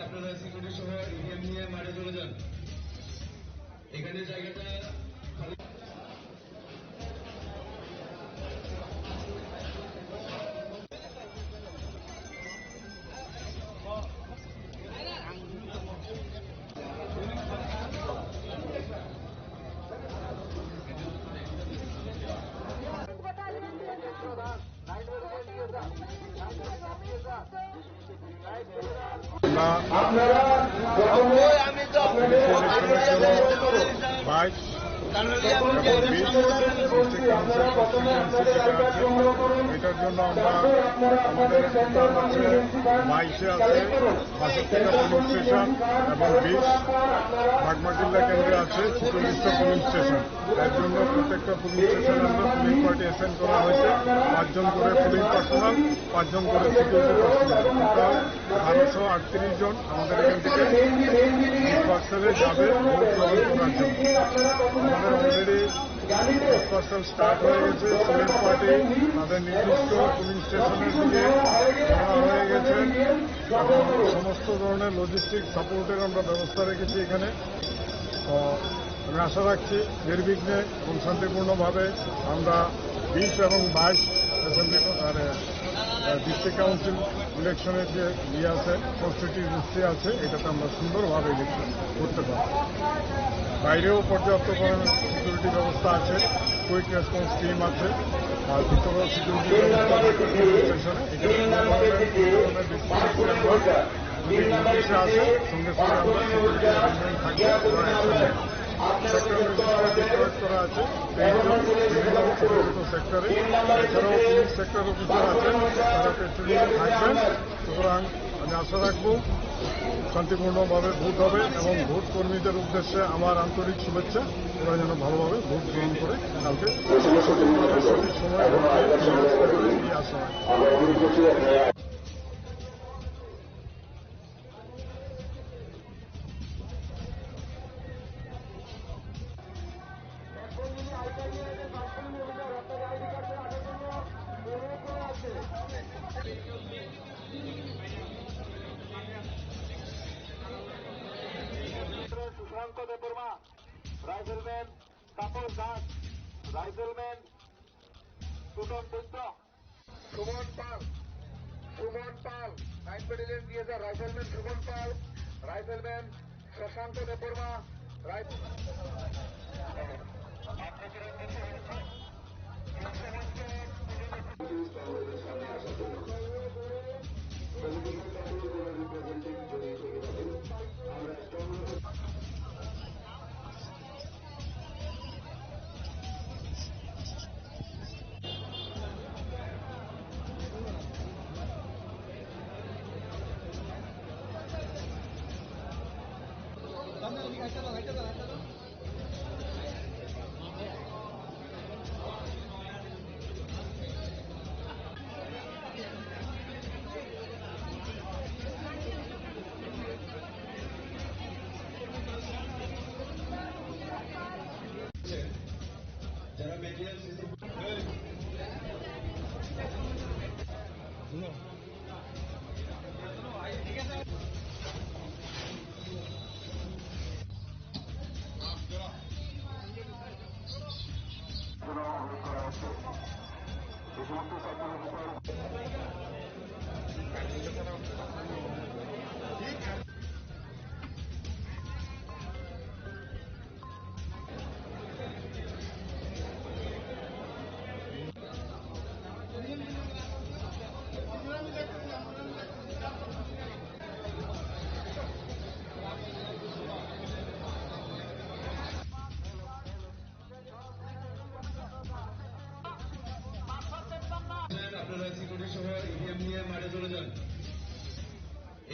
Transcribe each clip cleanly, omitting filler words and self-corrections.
আপনারা সিকিউরিটি সহ ইভিএম নিয়ে মাঠে চলে যান। এখানে জায়গাটা এটার জন্য আমরা আমাদের 22-এ আছে 62টা পুলিশ স্টেশন এবং 20 বাগমাটিল্লা কেন্দ্রে আছে 46টা পুলিশ স্টেশন। এর জন্য প্রত্যেকটা পুলিশ স্টেশনে আমরা পুলিশ পার্টি অ্যাসাইন করা হয়েছে, 5 জন করে পুলিশ পার্সোনাল, 5 জন করে সিকিউরিটি পার্সোনাল, টোটাল 1238 জন আমাদের এখান থেকে পার্সেলে যাবে ভোট গ্রহণ করার জন্য। আমাদের অলরেডি পার্সেল স্টার্ট হয়ে গেছে। পুলিশ পার্টি তাদের নির্দিষ্ট পুলিশ স্টেশনের দিকে রওনা হয়ে গেছে এবং সমস্ত ধরনের লজিস্টিক সাপোর্টের আমরা ব্যবস্থা রেখেছি এখানে। তো আমি আশা রাখছি নির্বিঘ্নে এবং শান্তিপূর্ণভাবে আমরা 20 এবং 22 অ্যাসেম্বলি ডিস্ট্রিক্ট কাউন্সিল ইলেকশনের যে আছে কনস্টিটিউয়েন্সি আছে এটাতে আমরা সুন্দরভাবে ইলেকশন করতে পারি। বাইরেও পর্যাপ্ত পরিমাণ সিকিউরিটি ব্যবস্থা আছে, কুইক রেসপন্স টিম আছে, আর ভিতরেও সিকিউরিটি ব্যবস্থা স্টেশনে যদি নির্দেশে আসে সঙ্গে সঙ্গে আমরা সিকিউরিটি অ্যারেঞ্জমেন্ট থাকবে সেক্টর ডিক্লেয়ার করা আছে 23 জন বিভিন্ন ছোট সেক্টরে। এছাড়াও পুলিশ সেক্টর অফিসার আছেন, তারা পেট্রোলিং থাকবেন। সুতরাং আমি আশা রাখব শান্তিপূর্ণভাবে ভোট হবে এবং ভোট কর্মীদের উদ্দেশ্যে আমার আন্তরিক শুভেচ্ছা। ওরা যেন ভালোভাবে ভোট গ্রহণ করে কালকে সঠিক সময়ে ভোট দিয়ে আসা হয়। সুশান্ত দেববর্মা, রাইফেলম্যান তাপস দাস, রাইফেলম্যান সুতন বৈদ্য, সুমন পাল, 9 ব্যাটালিয়ন দিয়েছে রাইফেলম্যান সুমন পাল, রাইফেলম্যান শশাঙ্ক দেববর্মা,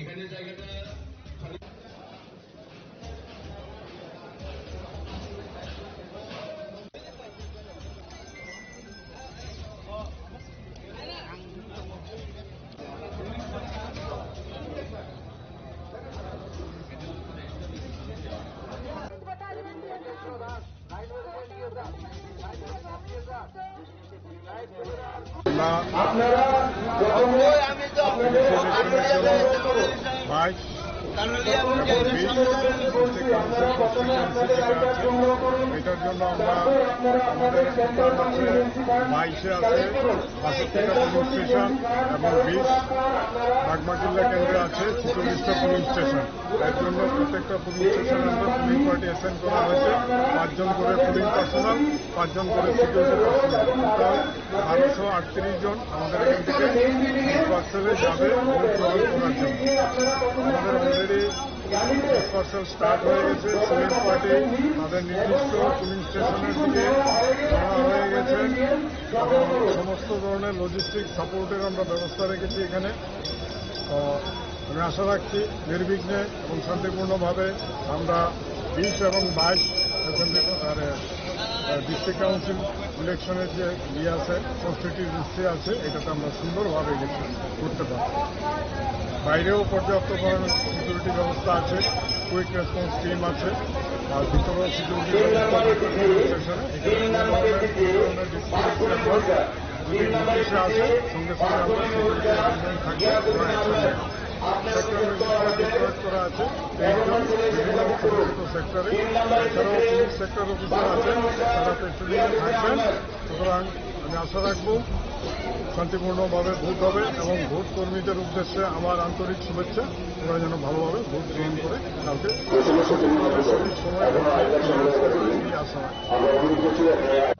এখানে জায়গাটা খালি আপনারা প্রথমে বাইশ এবং 20 এটার জন্য আমরা আমাদের আছে 22-এ আছে 62টা পুলিশ স্টেশন এবং 20 বাগমাটিল্লা কেন্দ্রে আছে 46টা পুলিশ স্টেশন। এর জন্য প্রত্যেকটা পুলিশ স্টেশনে আমরা পুলিশ পার্টি অ্যাসাইন করা হয়েছে, 5 জন করে পুলিশ পার্সোনাল, 5 জন করে সিকিউরিটি পার্সোনাল, টোটাল 1238 জন আমাদের এখান থেকে পার্সেলে যাবে ভোট গ্রহণ করার জন্য। আমাদের অলরেডি পার্সেল স্টার্ট হয়ে গেছে। পুলিশ পার্টি তাদের নির্দিষ্ট পুলিশ স্টেশনের দিকে রওনা হয়ে গেছে এবং সমস্ত ধরনের লজিস্টিক সাপোর্টের আমরা ব্যবস্থা রেখেছি এখানে। আমি আশা রাখছি নির্বিঘ্নে এবং শান্তিপূর্ণভাবে আমরা 20 এবং 22 ডিস্ট্রিক্ট কাউন্সিল ইলেকশনের যে আছে কনস্টিটিউয়েন্সি আছে এটাতে আমরা সুন্দরভাবে ইলেকশন করতে পারব। বাইরেও পর্যাপ্ত ধরনের সিকিউরিটি ব্যবস্থা আছে, কুইক রেসপন্স টিম আছে, আর ভিতরেও সিকিউরিটি ব্যবস্থা স্টেশনে যদি নোটিশে আসে সঙ্গে সঙ্গে আমরা সিকিউরিটি অ্যারেঞ্জমেন্ট থাকবে সেক্টর ডিপ্লয়েড করা আছে এইজন বিভিন্ন ছোট ছোট সেক্টরে। এছাড়াও পুলিশ সেক্টর অফিসার আছে, তারা পেট্রোলিং থাকবেন। সুতরাং আমি আশা রাখবো শান্তিপূর্ণভাবে ভোট হবে এবং ভোট কর্মীদের উদ্দেশ্যে আমার আন্তরিক শুভেচ্ছা। ওরা যেন ভালোভাবে ভোট গ্রহণ করে কালকে সঠিকভাবে সঠিক সময়ে ভোট দিয়ে আশা রাখি।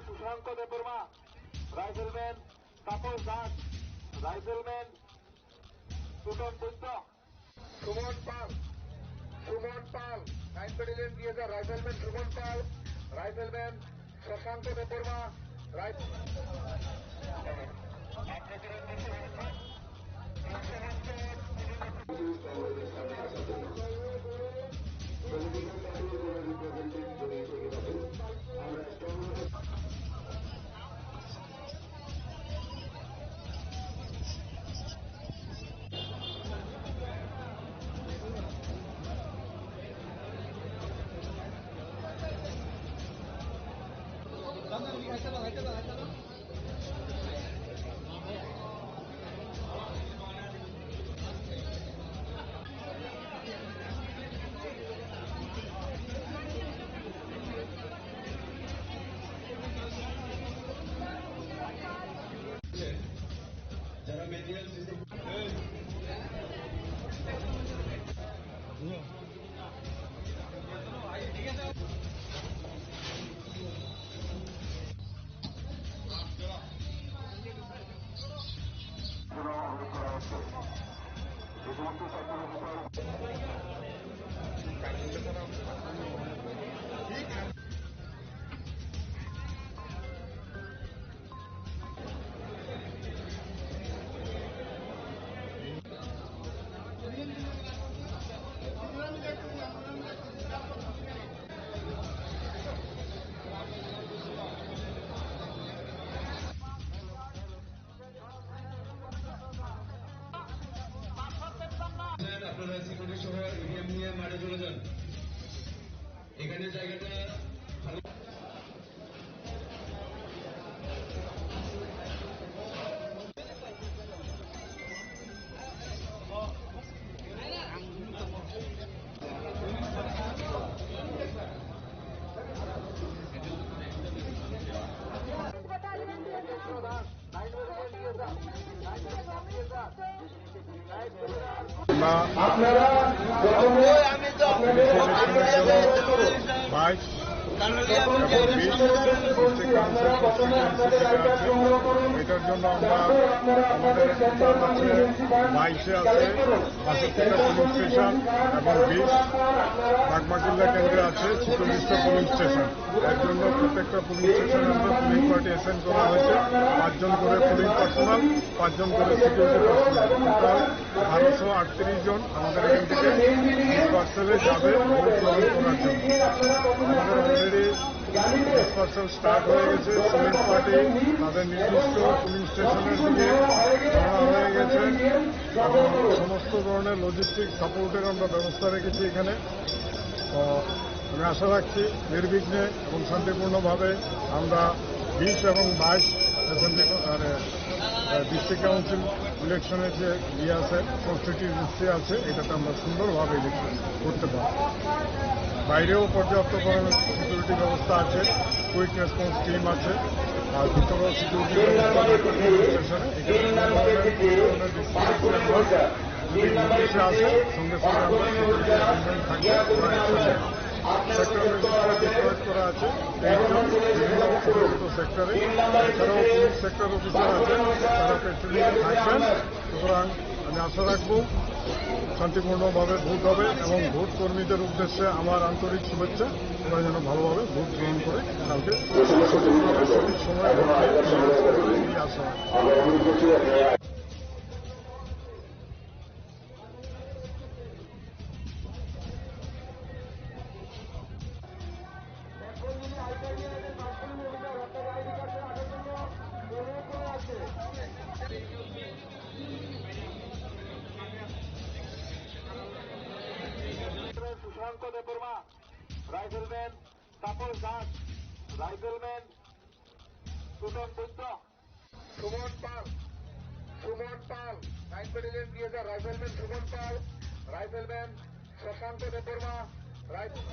সুশান্ত দেববর্মা, রাইফেলম্যান তাপস দাস, রাইফেলম্যান সুটন বৈদ্য, সুমন পাল, 9 ব্যাটালিয়ন দিয়েছে রাইফেলম্যান সুমন পাল, রাইফেলম্যান শশাঙ্ক দেববর্মা, যারা মেডিকেল সিস্টেম আপনারা সিকিউরিটি সহ ইভিএম নিয়ে মাঠে চলে যান। এখানে জায়গাটা খালি আপনারা প্রথমে 22 এবং 20 ডিস্ট্রিক্ট কাউন্সিল কনস্টিটিউয়েন্সি থেকে আছে। এটার জন্য আমরা আমাদের টোটাল আছে 22-এ আছে 62টা পুলিং স্টেশন এবং 20 বাগমাটিল্লা কেন্দ্রে আছে 46টা পুলিং স্টেশন। এর জন্য প্রত্যেকটা পুলিং স্টেশনে আমরা পুলিং পার্টি অ্যাসাইন করা হয়েছে, 5 জন করে পুলিং পার্সোনাল, 5 জন করে সিকিউরিটি পার্সোনাল, টোটাল 1238 জন আমাদের এখান থেকে ডিসপার্সেলে যাবে ভোট গ্রহণ করার জন্য। আমাদের অলরেডি ডিসপার্সেল স্টার্ট হয়ে গেছে। পুলিং পার্টি তাদের নির্দিষ্ট পুলিং স্টেশনের দিকে রওনা হয়ে গেছে এবং সমস্ত ধরনের লজিস্টিক সাপোর্টের আমরা ব্যবস্থা রেখেছি এখানে। তো আমি আশা রাখছি নির্বিঘ্নে এবং শান্তিপূর্ণভাবে আমরা 20 এবং 22 ডিস্ট্রিক্ট কাউন্সিল ইলেকশনের যে আছে কনস্টিটিউয়েন্সি আছে এটাতে আমরা সুন্দরভাবে ইলেকশন করতে পারব। বাইরেও পর্যাপ্ত পরিমাণে সিকিউরিটি ব্যবস্থা আছে, কুইক রেসপন্স টিম আছে, আর ভিতরেও সিকিউরিটি ব্যবস্থা স্টেশনে যদি নির্দেশে আসে সঙ্গে সঙ্গে আমরা সিকিউরিটি অ্যারেঞ্জমেন্ট থাকবে। সেক্টর ম্যাজিস্ট্রেট ডিপ্লয়েড করা আছে 23 জন বিভিন্ন ছোট ছোট সেক্টরে। এছাড়াও পুলিশ সেক্টর অফিসার আছে, তারা পেট্রোলিং থাকবেন। সুতরাং আমি আশা রাখবো শান্তিপূর্ণভাবে ভোট হবে এবং ভোট কর্মীদের উদ্দেশ্যে আমার আন্তরিক শুভেচ্ছা। ওরা যেন ভালোভাবে ভোট গ্রহণ করে কালকে সঠিক সময়ে ভোট দিয়ে আশা রাখবো। সুশান্ত দেববর্মা, রাইফেলম্যান তাপস দাস, রাইফেলম্যান সুতন বৈদ্য, সুমন পাল, 9 ব্যাটালিয়ন দিয়েছে রাইফেলম্যান সুমন পাল, রাইফেলম্যান শশাঙ্ক দেববর্মা, রাইফেল